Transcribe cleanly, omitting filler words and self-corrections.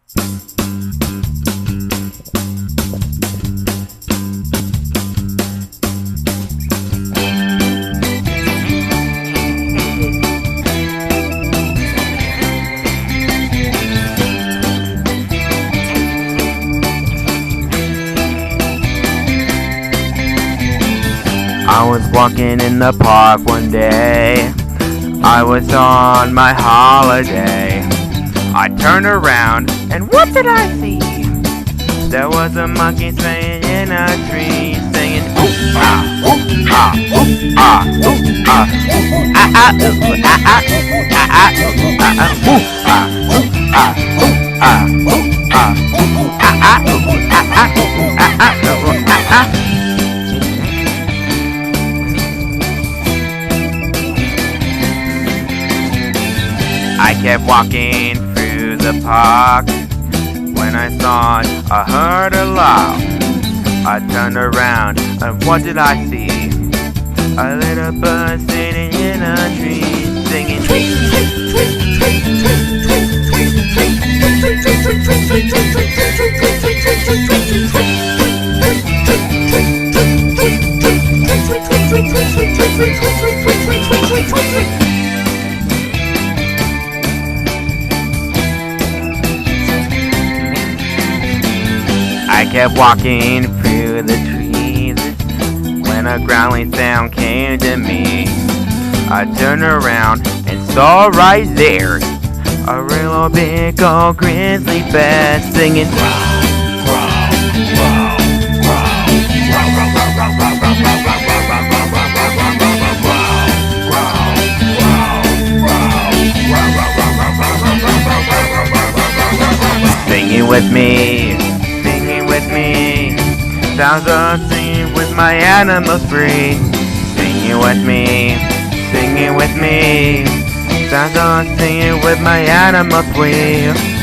I was walking in the park one day. I was on my holiday. I turned around and what did I see? There was a monkey swinging in a tree, singing ooh ah ooh ah ooh ah ooh ah ah ah ooh ah ah ah ah ooh ah ah ooh ah ooh ah ooh ah ooh ah ah ah ooh ah ah ah ah ooh ah ah. I kept walking through the park. When I saw it, I heard a laugh. I turned around, and what did I see? A little bird sitting in a tree, singing tweet, tweet, tweet, tweet, tweet, tweet, tweet, tweet, tweet. I kept walking through the trees when a growling sound came to me. I turned around and saw right there a real big old grizzly bear singing singing with me. Sounds of singing with my animals free. Singing with me, singing with me. Sounds of singing with my animals free.